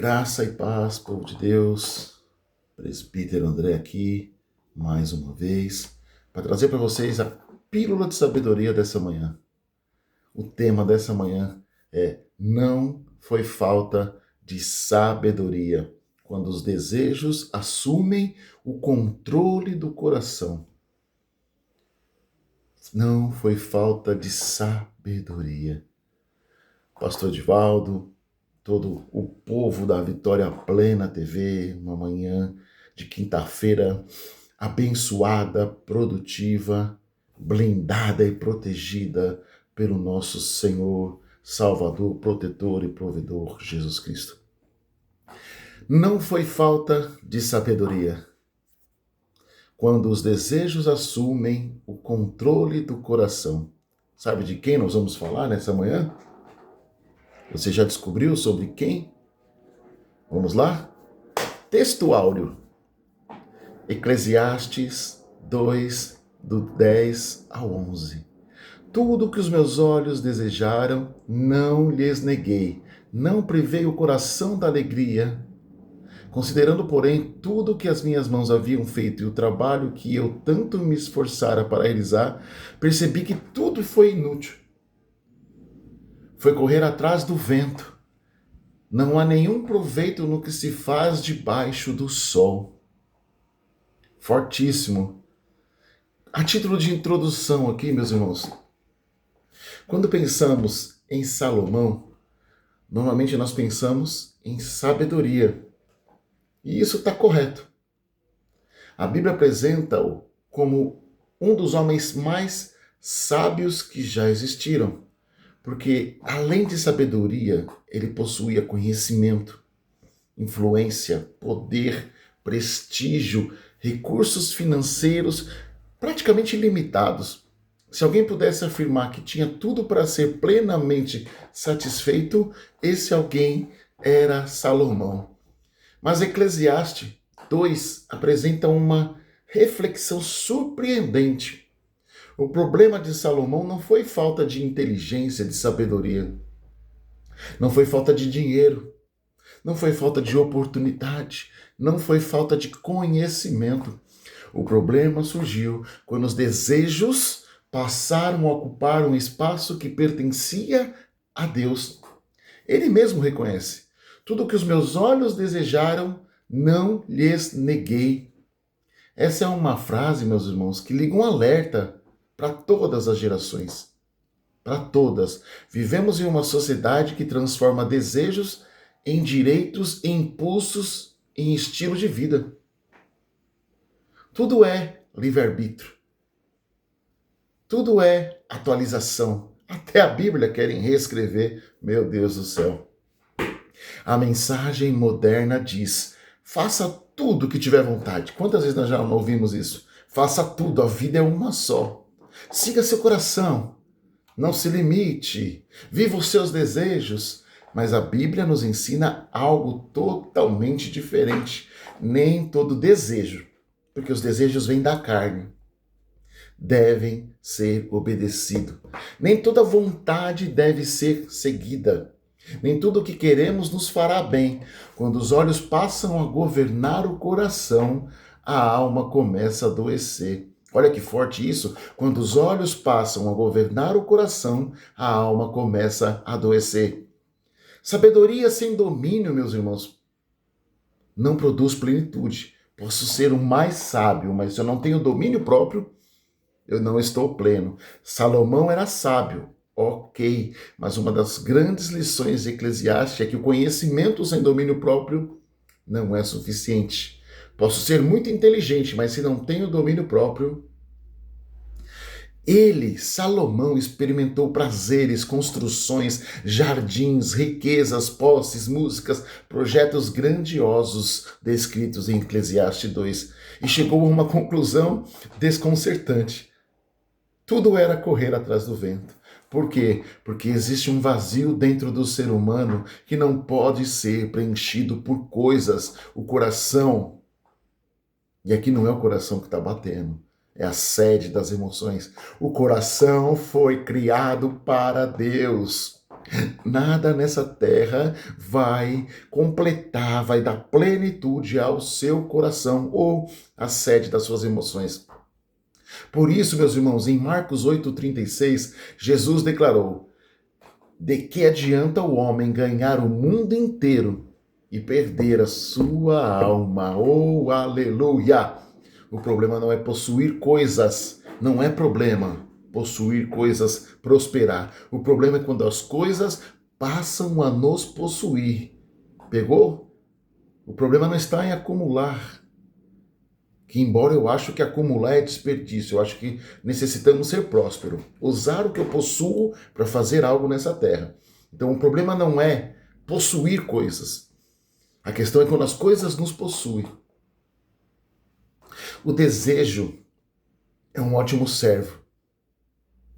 Graça e paz, povo de Deus, presbítero André aqui, mais uma vez, para trazer para vocês a pílula de sabedoria dessa manhã. O tema dessa manhã é: não foi falta de sabedoria, quando os desejos assumem o controle do coração. Não foi falta de sabedoria. Pastor Edivaldo, todo o povo da Vitória Plena TV, uma manhã de quinta-feira abençoada, produtiva, blindada e protegida pelo nosso Senhor, Salvador, Protetor e Provedor, Jesus Cristo. Não foi falta de sabedoria, quando os desejos assumem o controle do coração. Sabe de quem nós vamos falar nessa manhã? Você já descobriu sobre quem? Vamos lá? Texto áureo. Eclesiastes 2, do 10 ao 11. Tudo que os meus olhos desejaram, não lhes neguei. Não privei o coração da alegria. Considerando, porém, tudo que as minhas mãos haviam feito e o trabalho que eu tanto me esforçara para realizar, percebi que tudo foi inútil. Foi correr atrás do vento. Não há nenhum proveito no que se faz debaixo do sol. Fortíssimo. A título de introdução aqui, meus irmãos, quando pensamos em Salomão, normalmente nós pensamos em sabedoria. E isso está correto. A Bíblia apresenta-o como um dos homens mais sábios que já existiram. Porque, além de sabedoria, ele possuía conhecimento, influência, poder, prestígio, recursos financeiros praticamente ilimitados. Se alguém pudesse afirmar que tinha tudo para ser plenamente satisfeito, esse alguém era Salomão. Mas Eclesiastes 2 apresenta uma reflexão surpreendente. O problema de Salomão não foi falta de inteligência, de sabedoria. Não foi falta de dinheiro. Não foi falta de oportunidade. Não foi falta de conhecimento. O problema surgiu quando os desejos passaram a ocupar um espaço que pertencia a Deus. Ele mesmo reconhece: tudo que os meus olhos desejaram, não lhes neguei. Essa é uma frase, meus irmãos, que liga um alerta para todas as gerações. Para todas. Vivemos em uma sociedade que transforma desejos em direitos e impulsos em estilo de vida. Tudo é livre-arbítrio. Tudo é atualização. Até a Bíblia querem reescrever. Meu Deus do céu. A mensagem moderna diz: faça tudo o que tiver vontade. Quantas vezes nós já não ouvimos isso? Faça tudo, a vida é uma só. Siga seu coração, não se limite, viva os seus desejos. Mas a Bíblia nos ensina algo totalmente diferente. Nem todo desejo, porque os desejos vêm da carne, devem ser obedecidos. Nem toda vontade deve ser seguida. Nem tudo o que queremos nos fará bem. Quando os olhos passam a governar o coração, a alma começa a adoecer. Olha que forte isso. Quando os olhos passam a governar o coração, a alma começa a adoecer. Sabedoria sem domínio, meus irmãos, não produz plenitude. Posso ser o mais sábio, mas se eu não tenho domínio próprio, eu não estou pleno. Salomão era sábio, ok, mas uma das grandes lições de Eclesiastes é que o conhecimento sem domínio próprio não é suficiente. Posso ser muito inteligente, mas se não tenho domínio próprio. Ele, Salomão, experimentou prazeres, construções, jardins, riquezas, posses, músicas, projetos grandiosos descritos em Eclesiastes 2 e chegou a uma conclusão desconcertante. Tudo era correr atrás do vento. Por quê? Porque existe um vazio dentro do ser humano que não pode ser preenchido por coisas. O coração, e aqui não é o coração que está batendo, é a sede das emoções. O coração foi criado para Deus. Nada nessa terra vai completar, vai dar plenitude ao seu coração ou à sede das suas emoções. Por isso, meus irmãos, em Marcos 8,36, Jesus declarou: de que adianta o homem ganhar o mundo inteiro e perder a sua alma? Oh, aleluia! O problema não é possuir coisas, não é problema possuir coisas, prosperar. O problema é quando as coisas passam a nos possuir. Pegou? O problema não está em acumular. Que embora eu acho que acumular é desperdício, eu acho que necessitamos ser prósperos. Usar o que eu possuo para fazer algo nessa terra. Então o problema não é possuir coisas. A questão é quando as coisas nos possuem. O desejo é um ótimo servo.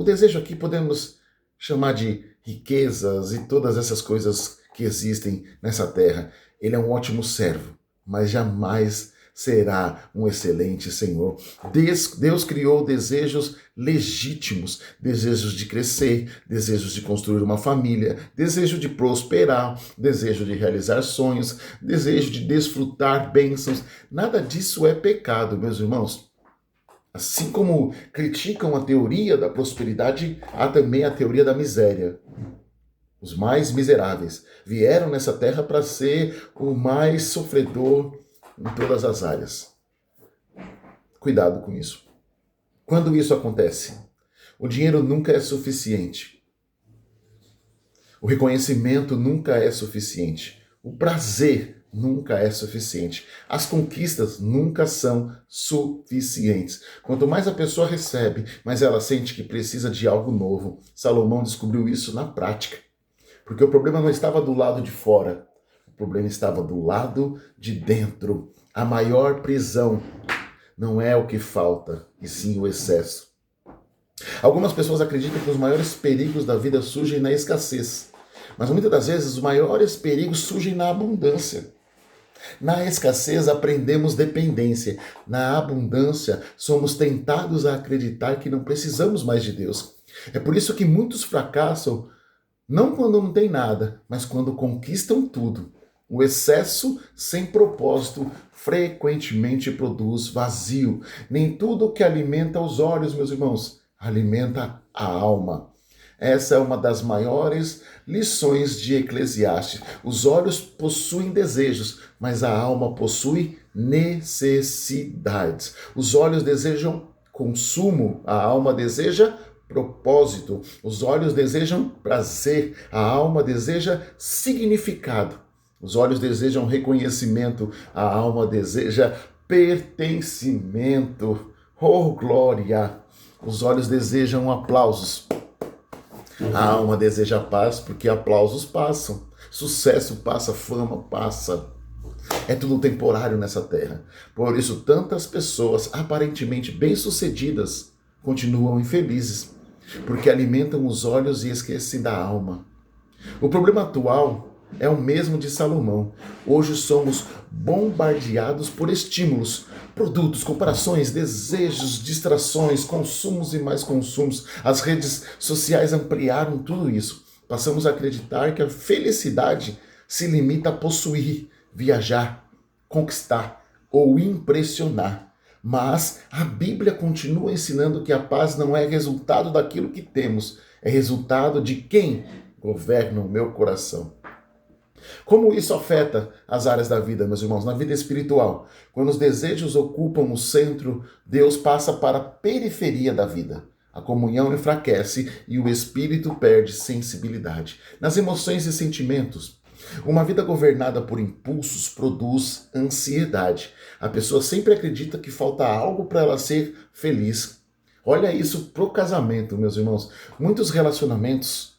O desejo aqui podemos chamar de riquezas e todas essas coisas que existem nessa terra. Ele é um ótimo servo, mas jamais será um excelente Senhor. Deus criou desejos legítimos, desejos de crescer, desejos de construir uma família, desejo de prosperar, desejo de realizar sonhos, desejo de desfrutar bênçãos. Nada disso é pecado, meus irmãos. Assim como criticam a teoria da prosperidade, há também a teoria da miséria. Os mais miseráveis vieram nessa terra para ser o mais sofredor em todas as áreas. Cuidado com isso. Quando isso acontece, o dinheiro nunca é suficiente. O reconhecimento nunca é suficiente. O prazer nunca é suficiente. As conquistas nunca são suficientes. Quanto mais a pessoa recebe, mais ela sente que precisa de algo novo. Salomão descobriu isso na prática. Porque o problema não estava do lado de fora. O problema estava do lado de dentro. A maior prisão não é o que falta, e sim o excesso. Algumas pessoas acreditam que os maiores perigos da vida surgem na escassez. Mas muitas das vezes os maiores perigos surgem na abundância. Na escassez aprendemos dependência. Na abundância somos tentados a acreditar que não precisamos mais de Deus. É por isso que muitos fracassam, não quando não tem nada, mas quando conquistam tudo. O excesso sem propósito frequentemente produz vazio. Nem tudo que alimenta os olhos, meus irmãos, alimenta a alma. Essa é uma das maiores lições de Eclesiastes. Os olhos possuem desejos, mas a alma possui necessidades. Os olhos desejam consumo, a alma deseja propósito. Os olhos desejam prazer, a alma deseja significado. Os olhos desejam reconhecimento, a alma deseja pertencimento. Oh, glória! Os olhos desejam aplausos. A alma deseja paz porque aplausos passam, sucesso passa, fama passa. É tudo temporário nessa terra. Por isso, tantas pessoas aparentemente bem-sucedidas continuam infelizes, porque alimentam os olhos e esquecem da alma. O problema atual é o mesmo de Salomão. Hoje somos bombardeados por estímulos, produtos, comparações, desejos, distrações, consumos e mais consumos. As redes sociais ampliaram tudo isso. Passamos a acreditar que a felicidade se limita a possuir, viajar, conquistar ou impressionar. Mas a Bíblia continua ensinando que a paz não é resultado daquilo que temos, é resultado de quem governa o meu coração. Como isso afeta as áreas da vida, meus irmãos? Na vida espiritual, quando os desejos ocupam o centro, Deus passa para a periferia da vida. A comunhão enfraquece e o espírito perde sensibilidade. Nas emoções e sentimentos, uma vida governada por impulsos produz ansiedade. A pessoa sempre acredita que falta algo para ela ser feliz. Olha isso pro casamento, meus irmãos. Muitos relacionamentos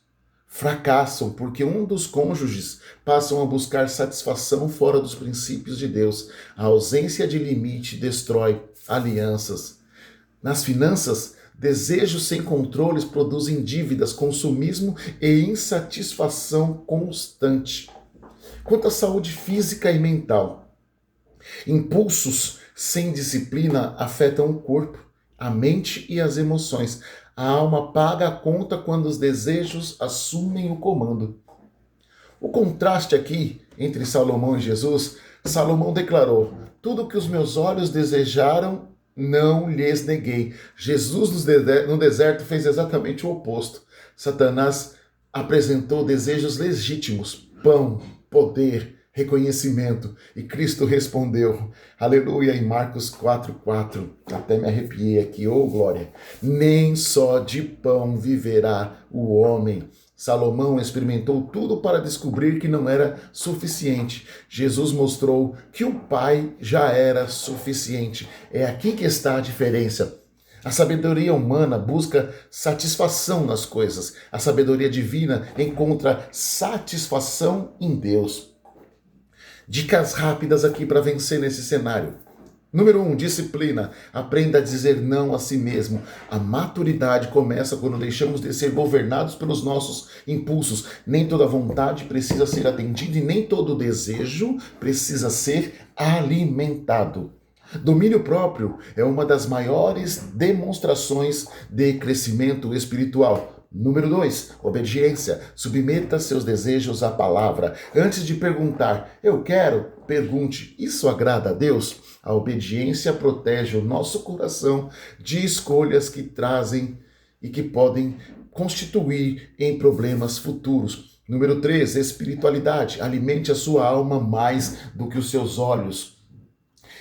fracassam porque um dos cônjuges passam a buscar satisfação fora dos princípios de Deus. A ausência de limite destrói alianças. Nas finanças, desejos sem controles produzem dívidas, consumismo e insatisfação constante. Quanto à saúde física e mental, impulsos sem disciplina afetam o corpo, a mente e as emoções. A alma paga a conta quando os desejos assumem o comando. O contraste aqui entre Salomão e Jesus, Salomão declarou: tudo que os meus olhos desejaram, não lhes neguei. Jesus no deserto fez exatamente o oposto. Satanás apresentou desejos legítimos: pão, poder, reconhecimento. E Cristo respondeu, aleluia, em Marcos 4:4. Até me arrepiei aqui, oh glória. Nem só de pão viverá o homem. Salomão experimentou tudo para descobrir que não era suficiente. Jesus mostrou que o Pai já era suficiente. É aqui que está a diferença. A sabedoria humana busca satisfação nas coisas. A sabedoria divina encontra satisfação em Deus. Dicas rápidas aqui para vencer nesse cenário. Número 1, disciplina. Aprenda a dizer não a si mesmo. A maturidade começa quando deixamos de ser governados pelos nossos impulsos. Nem toda vontade precisa ser atendida e nem todo desejo precisa ser alimentado. Domínio próprio é uma das maiores demonstrações de crescimento espiritual. Número 2, obediência. Submeta seus desejos à palavra. Antes de perguntar, eu quero, pergunte, isso agrada a Deus? A obediência protege o nosso coração de escolhas que trazem e que podem constituir em problemas futuros. Número 3, espiritualidade. Alimente a sua alma mais do que os seus olhos.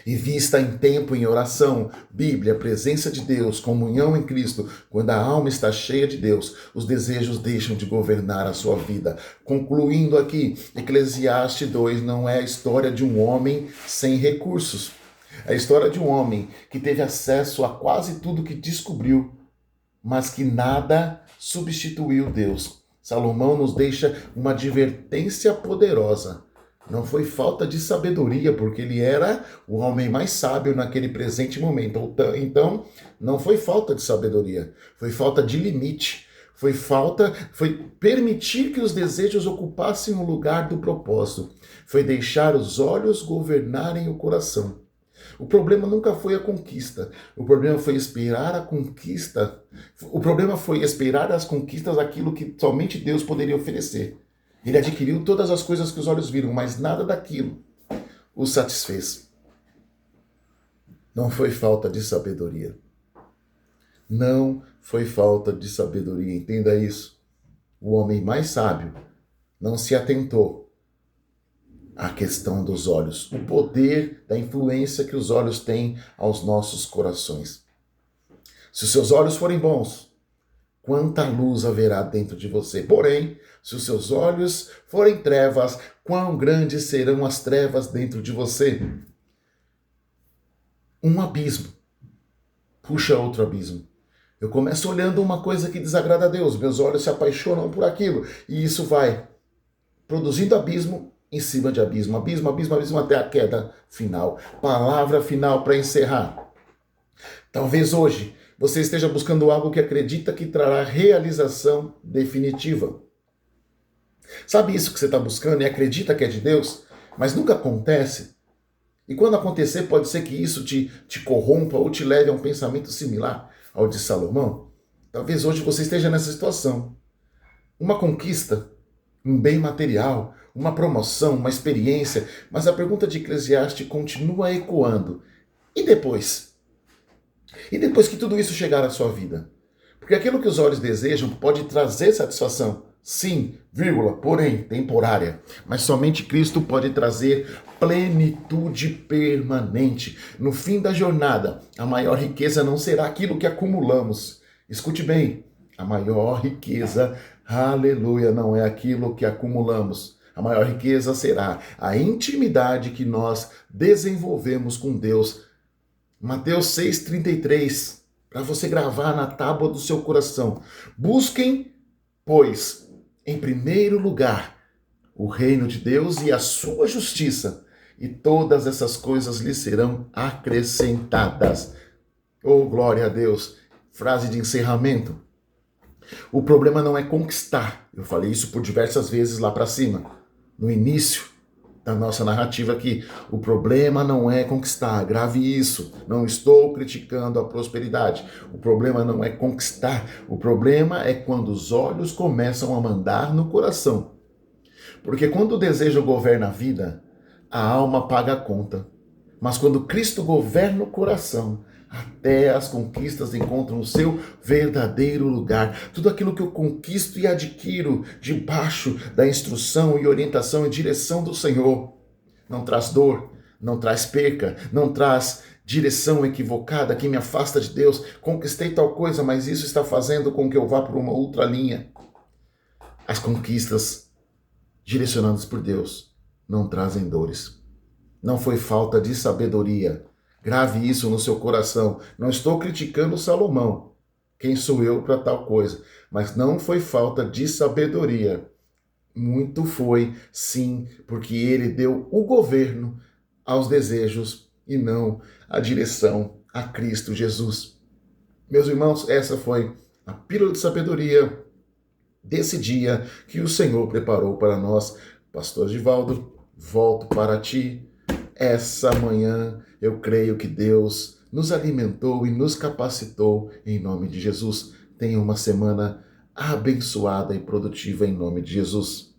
Invista em tempo em oração, Bíblia, presença de Deus, comunhão em Cristo. Quando a alma está cheia de Deus, os desejos deixam de governar a sua vida. Concluindo aqui, Eclesiastes 2 não é a história de um homem sem recursos. É a história de um homem que teve acesso a quase tudo que descobriu, mas que nada substituiu Deus. Salomão nos deixa uma advertência poderosa. Não foi falta de sabedoria, porque ele era o homem mais sábio naquele presente momento. Então, não foi falta de sabedoria, foi falta de limite. Foi permitir que os desejos ocupassem o lugar do propósito. Foi deixar os olhos governarem o coração. O problema nunca foi a conquista. O problema foi esperar a conquista. O problema foi esperar as conquistas daquilo que somente Deus poderia oferecer. Ele adquiriu todas as coisas que os olhos viram, mas nada daquilo o satisfez. Não foi falta de sabedoria. Não foi falta de sabedoria, entenda isso. O homem mais sábio não se atentou à questão dos olhos, o poder da influência que os olhos têm aos nossos corações. Se os seus olhos forem bons, quanta luz haverá dentro de você. Porém, se os seus olhos forem trevas, quão grandes serão as trevas dentro de você? Um abismo puxa outro abismo. Eu começo olhando uma coisa que desagrada a Deus, meus olhos se apaixonam por aquilo, e isso vai produzindo abismo em cima de abismo, abismo, abismo, abismo, até a queda final. Palavra final para encerrar. Talvez hoje você esteja buscando algo que acredita que trará realização definitiva. Sabe isso que você está buscando e acredita que é de Deus, mas nunca acontece? E quando acontecer, pode ser que isso te corrompa ou te leve a um pensamento similar ao de Salomão? Talvez hoje você esteja nessa situação. Uma conquista, um bem material, uma promoção, uma experiência, mas a pergunta de Eclesiastes continua ecoando. E depois? E depois que tudo isso chegar à sua vida? Porque aquilo que os olhos desejam pode trazer satisfação. Sim, vírgula, porém, temporária. Mas somente Cristo pode trazer plenitude permanente. No fim da jornada, a maior riqueza não será aquilo que acumulamos. Escute bem, a maior riqueza, aleluia, não é aquilo que acumulamos. A maior riqueza será a intimidade que nós desenvolvemos com Deus. Mateus 6,33, para você gravar na tábua do seu coração. Busquem, pois, em primeiro lugar, o reino de Deus e a sua justiça, e todas essas coisas lhe serão acrescentadas. Oh, glória a Deus! Frase de encerramento. O problema não é conquistar. Eu falei isso por diversas vezes lá para cima, no início. da nossa narrativa aqui. O problema não é conquistar, grave isso. Não estou criticando a prosperidade. O problema não é conquistar. O problema é quando os olhos começam a mandar no coração. Porque quando o desejo governa a vida, a alma paga a conta. Mas quando Cristo governa o coração, até as conquistas encontram o seu verdadeiro lugar. Tudo aquilo que eu conquisto e adquiro debaixo da instrução e orientação e direção do Senhor não traz dor, não traz perca, não traz direção equivocada que me afasta de Deus. Conquistei tal coisa, mas isso está fazendo com que eu vá por uma outra linha. As conquistas direcionadas por Deus não trazem dores. Não foi falta de sabedoria. Grave isso no seu coração. Não estou criticando Salomão. Quem sou eu para tal coisa? Mas não foi falta de sabedoria. Muito foi, sim, porque ele deu o governo aos desejos e não a direção a Cristo Jesus. Meus irmãos, essa foi a pílula de sabedoria desse dia que o Senhor preparou para nós. Pastor Givaldo, volto para ti. Essa manhã eu creio que Deus nos alimentou e nos capacitou em nome de Jesus. Tenha uma semana abençoada e produtiva em nome de Jesus.